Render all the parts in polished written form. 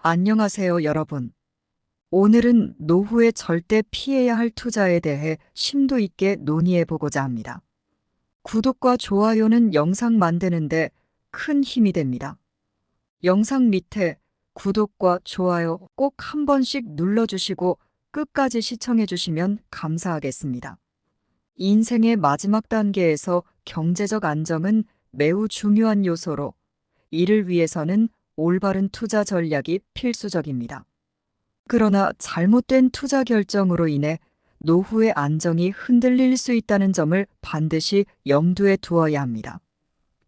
안녕하세요, 여러분. 오늘은 노후에 절대 피해야 할 투자에 대해 심도 있게 논의해 보고자 합니다. 구독과 좋아요는 영상 만드는데 큰 힘이 됩니다. 영상 밑에 구독과 좋아요 꼭 한 번씩 눌러주시고 끝까지 시청해 주시면 감사하겠습니다. 인생의 마지막 단계에서 경제적 안정은 매우 중요한 요소로 이를 위해서는 올바른 투자 전략이 필수적입니다. 그러나 잘못된 투자 결정으로 인해 노후의 안정이 흔들릴 수 있다는 점을 반드시 염두에 두어야 합니다.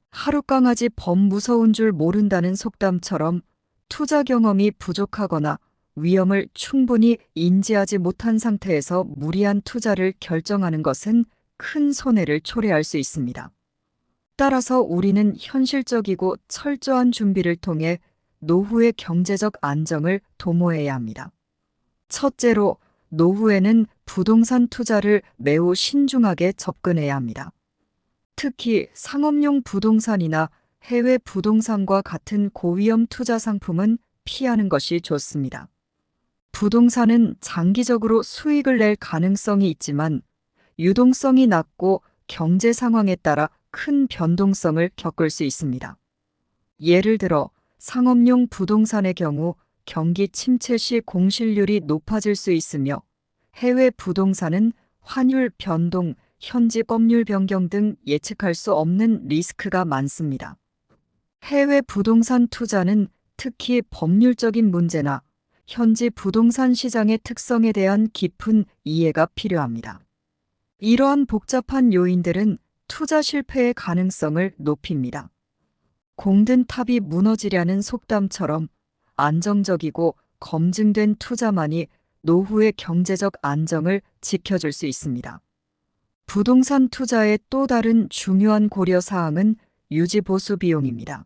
하룻강아지 범 무서운 줄 모른다는 속담처럼 투자 경험이 부족하거나 위험을 충분히 인지하지 못한 상태에서 무리한 투자를 결정하는 것은 큰 손해를 초래할 수 있습니다. 따라서 우리는 현실적이고 철저한 준비를 통해 노후의 경제적 안정을 도모해야 합니다. 첫째로, 노후에는 부동산 투자를 매우 신중하게 접근해야 합니다. 특히 상업용 부동산이나 해외 부동산과 같은 고위험 투자 상품은 피하는 것이 좋습니다. 부동산은 장기적으로 수익을 낼 가능성이 있지만 유동성이 낮고 경제 상황에 따라 큰 변동성을 겪을 수 있습니다. 예를 들어 상업용 부동산의 경우 경기 침체 시 공실률이 높아질 수 있으며 해외 부동산은 환율 변동, 현지 법률 변경 등 예측할 수 없는 리스크가 많습니다. 해외 부동산 투자는 특히 법률적인 문제나 현지 부동산 시장의 특성에 대한 깊은 이해가 필요합니다. 이러한 복잡한 요인들은 투자 실패의 가능성을 높입니다. 공든 탑이 무너지려는 속담처럼 안정적이고 검증된 투자만이 노후의 경제적 안정을 지켜줄 수 있습니다. 부동산 투자의 또 다른 중요한 고려 사항은 유지 보수 비용입니다.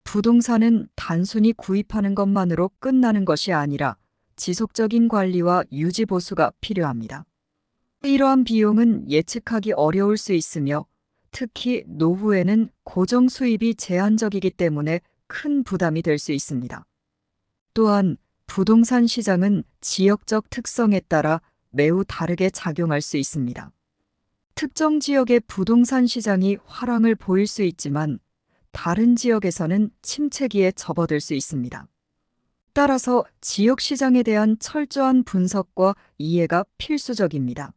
부동산은 단순히 구입하는 것만으로 끝나는 것이 아니라 지속적인 관리와 유지 보수가 필요합니다. 이러한 비용은 예측하기 어려울 수 있으며 특히 노후에는 고정 수입이 제한적이기 때문에 큰 부담이 될 수 있습니다. 또한 부동산 시장은 지역적 특성에 따라 매우 다르게 작용할 수 있습니다. 특정 지역의 부동산 시장이 화랑을 보일 수 있지만 다른 지역에서는 침체기에 접어들 수 있습니다. 따라서 지역 시장에 대한 철저한 분석과 이해가 필수적입니다.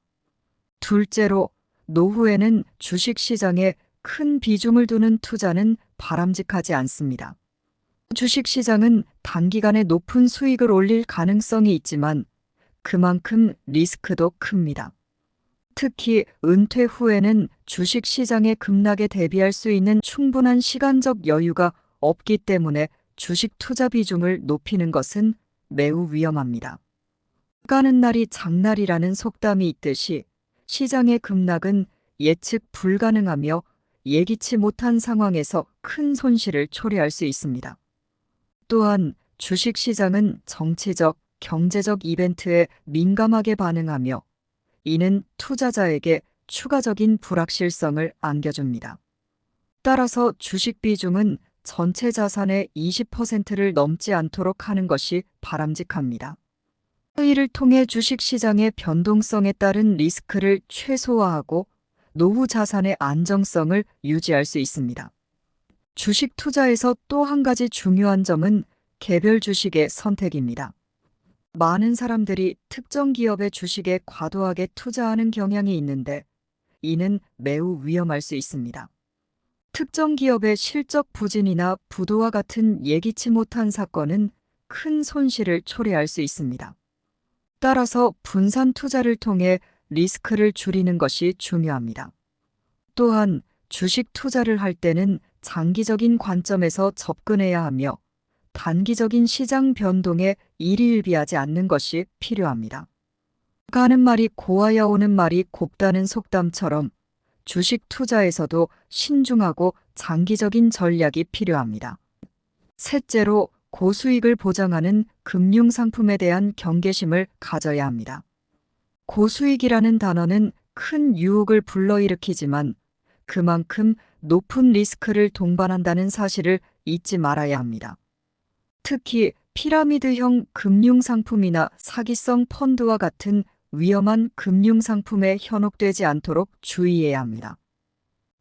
둘째로, 노후에는 주식 시장에 큰 비중을 두는 투자는 바람직하지 않습니다. 주식 시장은 단기간에 높은 수익을 올릴 가능성이 있지만 그만큼 리스크도 큽니다. 특히 은퇴 후에는 주식 시장의 급락에 대비할 수 있는 충분한 시간적 여유가 없기 때문에 주식 투자 비중을 높이는 것은 매우 위험합니다. 가는 날이 장날이라는 속담이 있듯이 시장의 급락은 예측 불가능하며 예기치 못한 상황에서 큰 손실을 초래할 수 있습니다. 또한 주식 시장은 정치적, 경제적 이벤트에 민감하게 반응하며 이는 투자자에게 추가적인 불확실성을 안겨줍니다. 따라서 주식 비중은 전체 자산의 20%를 넘지 않도록 하는 것이 바람직합니다. 이를 통해 주식 시장의 변동성에 따른 리스크를 최소화하고 노후 자산의 안정성을 유지할 수 있습니다. 주식 투자에서 또 한 가지 중요한 점은 개별 주식의 선택입니다. 많은 사람들이 특정 기업의 주식에 과도하게 투자하는 경향이 있는데 이는 매우 위험할 수 있습니다. 특정 기업의 실적 부진이나 부도와 같은 예기치 못한 사건은 큰 손실을 초래할 수 있습니다. 따라서 분산 투자를 통해 리스크를 줄이는 것이 중요합니다. 또한 주식 투자를 할 때는 장기적인 관점에서 접근해야 하며 단기적인 시장 변동에 일희일비하지 않는 것이 필요합니다. 가는 말이 고와야 오는 말이 곱다는 속담처럼 주식 투자에서도 신중하고 장기적인 전략이 필요합니다. 셋째로, 고수익을 보장하는 금융상품에 대한 경계심을 가져야 합니다. 고수익이라는 단어는 큰 유혹을 불러일으키지만 그만큼 높은 리스크를 동반한다는 사실을 잊지 말아야 합니다. 특히 피라미드형 금융상품이나 사기성 펀드와 같은 위험한 금융상품에 현혹되지 않도록 주의해야 합니다.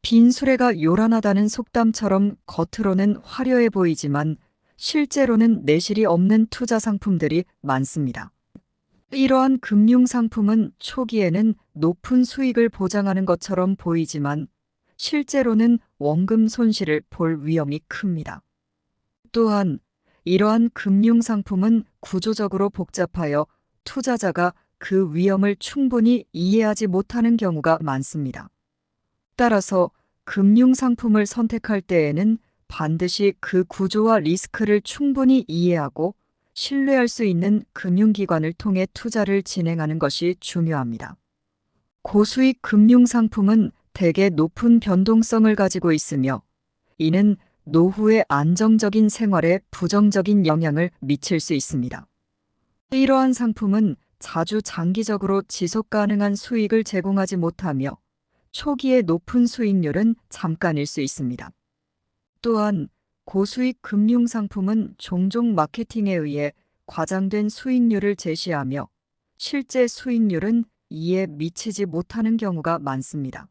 빈 수레가 요란하다는 속담처럼 겉으로는 화려해 보이지만 실제로는 내실이 없는 투자 상품들이 많습니다. 이러한 금융상품은 초기에는 높은 수익을 보장하는 것처럼 보이지만 실제로는 원금 손실을 볼 위험이 큽니다. 또한 이러한 금융상품은 구조적으로 복잡하여 투자자가 그 위험을 충분히 이해하지 못하는 경우가 많습니다. 따라서 금융상품을 선택할 때에는 반드시 그 구조와 리스크를 충분히 이해하고 신뢰할 수 있는 금융기관을 통해 투자를 진행하는 것이 중요합니다. 고수익 금융상품은 대개 높은 변동성을 가지고 있으며 이는 노후의 안정적인 생활에 부정적인 영향을 미칠 수 있습니다. 이러한 상품은 자주 장기적으로 지속 가능한 수익을 제공하지 못하며 초기의 높은 수익률은 잠깐일 수 있습니다. 또한 고수익 금융상품은 종종 마케팅에 의해 과장된 수익률을 제시하며 실제 수익률은 이에 미치지 못하는 경우가 많습니다.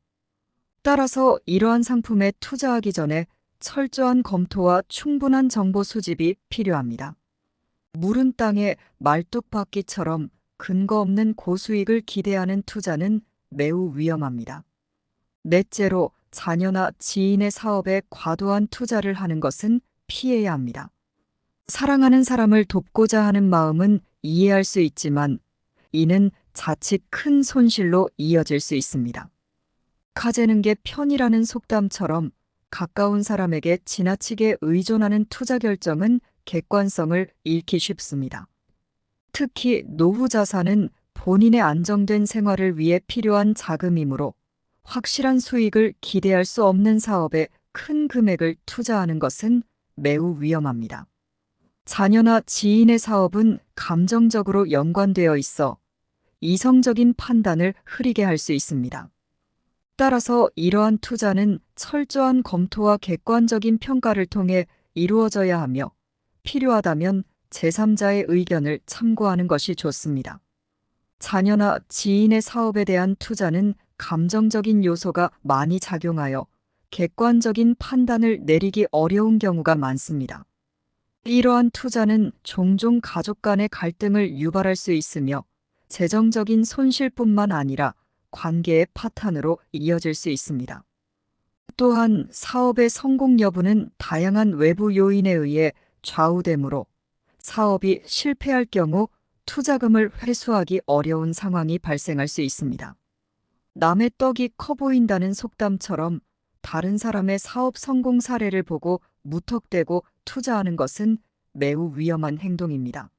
따라서 이러한 상품에 투자하기 전에 철저한 검토와 충분한 정보 수집이 필요합니다. 무른 땅에 말뚝박기처럼 근거 없는 고수익을 기대하는 투자는 매우 위험합니다. 넷째로 자녀나 지인의 사업에 과도한 투자를 하는 것은 피해야 합니다. 사랑하는 사람을 돕고자 하는 마음은 이해할 수 있지만 이는 자칫 큰 손실로 이어질 수 있습니다. 가재는 게 편이라는 속담처럼 가까운 사람에게 지나치게 의존하는 투자 결정은 객관성을 잃기 쉽습니다. 특히 노후 자산은 본인의 안정된 생활을 위해 필요한 자금이므로 확실한 수익을 기대할 수 없는 사업에 큰 금액을 투자하는 것은 매우 위험합니다. 자녀나 지인의 사업은 감정적으로 연관되어 있어 이성적인 판단을 흐리게 할 수 있습니다. 따라서 이러한 투자는 철저한 검토와 객관적인 평가를 통해 이루어져야 하며 필요하다면 제3자의 의견을 참고하는 것이 좋습니다. 자녀나 지인의 사업에 대한 투자는 감정적인 요소가 많이 작용하여 객관적인 판단을 내리기 어려운 경우가 많습니다. 이러한 투자는 종종 가족 간의 갈등을 유발할 수 있으며 재정적인 손실뿐만 아니라 관계의 파탄으로 이어질 수 있습니다. 또한 사업의 성공 여부는 다양한 외부 요인에 의해 좌우되므로 사업이 실패할 경우 투자금을 회수하기 어려운 상황이 발생할 수 있습니다. 남의 떡이 커 보인다는 속담처럼 다른 사람의 사업 성공 사례를 보고 무턱대고 투자하는 것은 매우 위험한 행동입니다.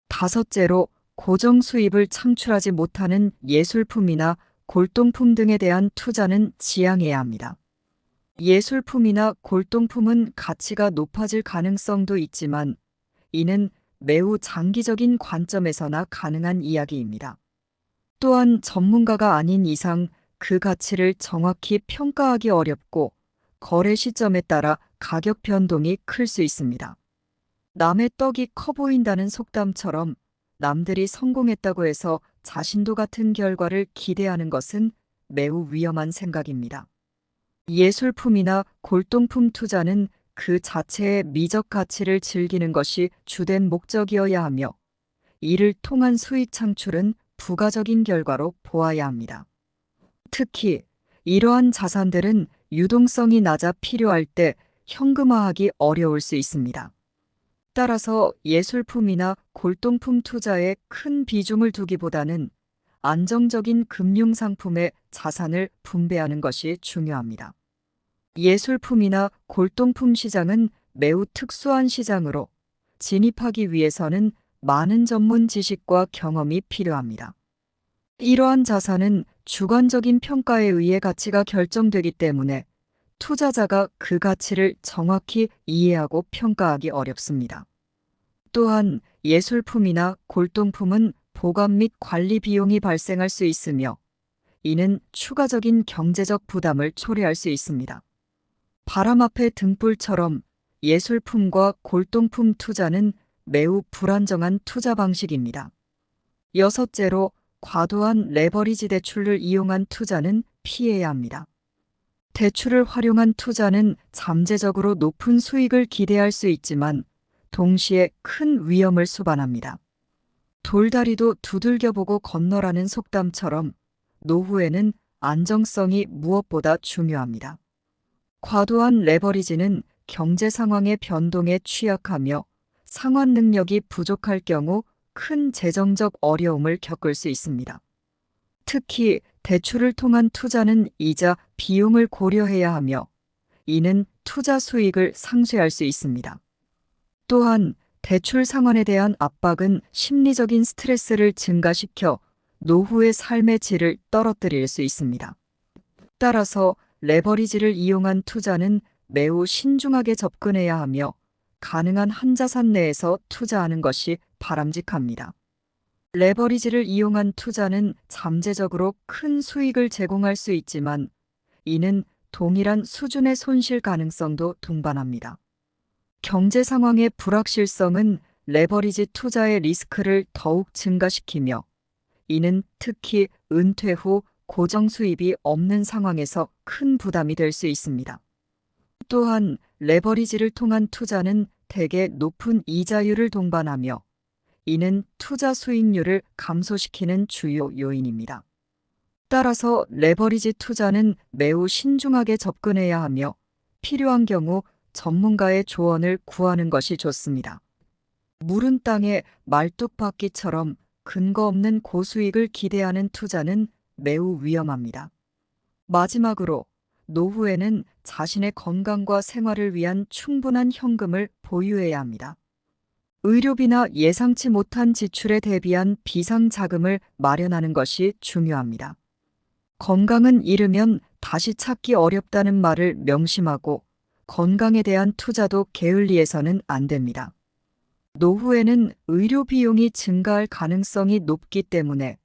다섯째로 고정 수입을 창출하지 못하는 예술품이나 골동품 등에 대한 투자는 지양해야 합니다. 예술품이나 골동품은 가치가 높아질 가능성도 있지만 이는 매우 장기적인 관점에서나 가능한 이야기입니다. 또한 전문가가 아닌 이상 그 가치를 정확히 평가하기 어렵고 거래 시점에 따라 가격 변동이 클 수 있습니다. 남의 떡이 커 보인다는 속담처럼 남들이 성공했다고 해서 자신도 같은 결과를 기대하는 것은 매우 위험한 생각입니다. 예술품이나 골동품 투자는 그 자체의 미적 가치를 즐기는 것이 주된 목적이어야 하며 이를 통한 수익 창출은 부가적인 결과로 보아야 합니다. 특히 이러한 자산들은 유동성이 낮아 필요할 때 현금화하기 어려울 수 있습니다. 따라서 예술품이나 골동품 투자에 큰 비중을 두기보다는 안정적인 금융상품에 자산을 분배하는 것이 중요합니다. 예술품이나 골동품 시장은 매우 특수한 시장으로 진입하기 위해서는 많은 전문 지식과 경험이 필요합니다. 이러한 자산은 주관적인 평가에 의해 가치가 결정되기 때문에 투자자가 그 가치를 정확히 이해하고 평가하기 어렵습니다. 또한 예술품이나 골동품은 보관 및 관리 비용이 발생할 수 있으며 이는 추가적인 경제적 부담을 초래할 수 있습니다. 바람 앞의 등불처럼 예술품과 골동품 투자는 매우 불안정한 투자 방식입니다. 여섯째로, 과도한 레버리지 대출을 이용한 투자는 피해야 합니다. 대출을 활용한 투자는 잠재적으로 높은 수익을 기대할 수 있지만 동시에 큰 위험을 수반합니다. 돌다리도 두들겨보고 건너라는 속담처럼 노후에는 안정성이 무엇보다 중요합니다. 과도한 레버리지는 경제 상황의 변동에 취약하며 상환 능력이 부족할 경우 큰 재정적 어려움을 겪을 수 있습니다. 특히 대출을 통한 투자는 이자, 비용을 고려해야 하며 이는 투자 수익을 상쇄할 수 있습니다. 또한 대출 상환에 대한 압박은 심리적인 스트레스를 증가시켜 노후의 삶의 질을 떨어뜨릴 수 있습니다. 따라서 레버리지를 이용한 투자는 매우 신중하게 접근해야 하며 가능한 한 자산 내에서 투자하는 것이 바람직합니다. 레버리지를 이용한 투자는 잠재적으로 큰 수익을 제공할 수 있지만 이는 동일한 수준의 손실 가능성도 동반합니다. 경제 상황의 불확실성은 레버리지 투자의 리스크를 더욱 증가시키며 이는 특히 은퇴 후 고정 수입이 없는 상황에서 큰 부담이 될 수 있습니다. 또한 레버리지를 통한 투자는 대개 높은 이자율을 동반하며 이는 투자 수익률을 감소시키는 주요 요인입니다. 따라서 레버리지 투자는 매우 신중하게 접근해야 하며 필요한 경우 전문가의 조언을 구하는 것이 좋습니다. 무른 땅에 말뚝박기처럼 근거 없는 고수익을 기대하는 투자는 매우 위험합니다. 마지막으로 노후에는 자신의 건강과 생활을 위한 충분한 현금을 보유해야 합니다. 의료비나 예상치 못한 지출에 대비한 비상자금을 마련하는 것이 중요합니다. 건강은 잃으면 다시 찾기 어렵다는 말을 명심하고 건강에 대한 투자도 게을리해서는 안 됩니다. 노후에는 의료 비용이 증가할 가능성이 높기 때문에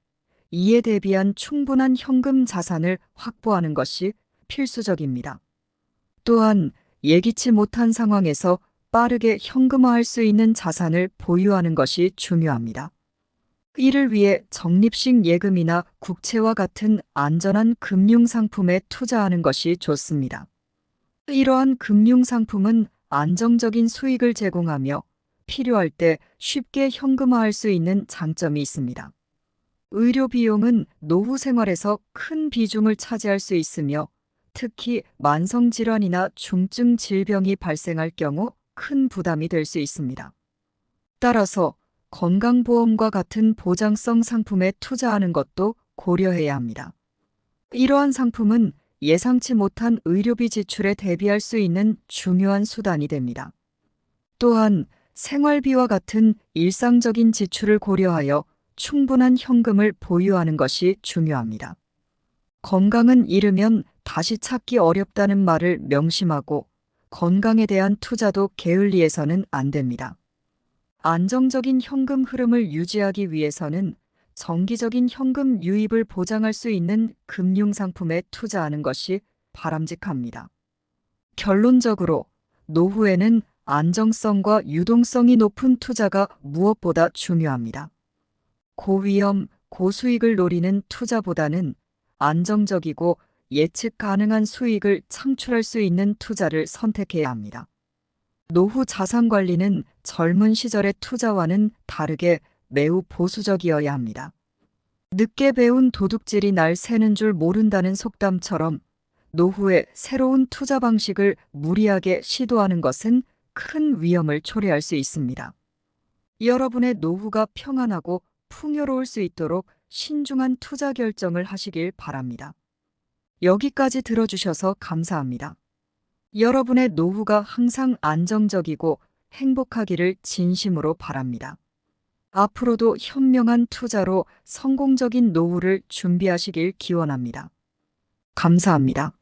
이에 대비한 충분한 현금 자산을 확보하는 것이 필수적입니다. 또한 예기치 못한 상황에서 빠르게 현금화할 수 있는 자산을 보유하는 것이 중요합니다. 이를 위해 적립식 예금이나 국채와 같은 안전한 금융상품에 투자하는 것이 좋습니다. 이러한 금융상품은 안정적인 수익을 제공하며 필요할 때 쉽게 현금화할 수 있는 장점이 있습니다. 의료 비용은 노후 생활에서 큰 비중을 차지할 수 있으며 특히 만성질환이나 중증 질병이 발생할 경우 큰 부담이 될 수 있습니다. 따라서 건강보험과 같은 보장성 상품에 투자하는 것도 고려해야 합니다. 이러한 상품은 예상치 못한 의료비 지출에 대비할 수 있는 중요한 수단이 됩니다. 또한 생활비와 같은 일상적인 지출을 고려하여 충분한 현금을 보유하는 것이 중요합니다. 건강은 잃으면 다시 찾기 어렵다는 말을 명심하고 건강에 대한 투자도 게을리해서는 안 됩니다. 안정적인 현금 흐름을 유지하기 위해서는 정기적인 현금 유입을 보장할 수 있는 금융상품에 투자하는 것이 바람직합니다. 결론적으로 노후에는 안정성과 유동성이 높은 투자가 무엇보다 중요합니다. 고위험, 고수익을 노리는 투자보다는 안정적이고 예측 가능한 수익을 창출할 수 있는 투자를 선택해야 합니다. 노후 자산 관리는 젊은 시절의 투자와는 다르게 매우 보수적이어야 합니다. 늦게 배운 도둑질이 날 새는 줄 모른다는 속담처럼 노후에 새로운 투자 방식을 무리하게 시도하는 것은 큰 위험을 초래할 수 있습니다. 여러분의 노후가 평안하고 풍요로울 수 있도록 신중한 투자 결정을 하시길 바랍니다. 여기까지 들어주셔서 감사합니다. 여러분의 노후가 항상 안정적이고 행복하기를 진심으로 바랍니다. 앞으로도 현명한 투자로 성공적인 노후를 준비하시길 기원합니다. 감사합니다.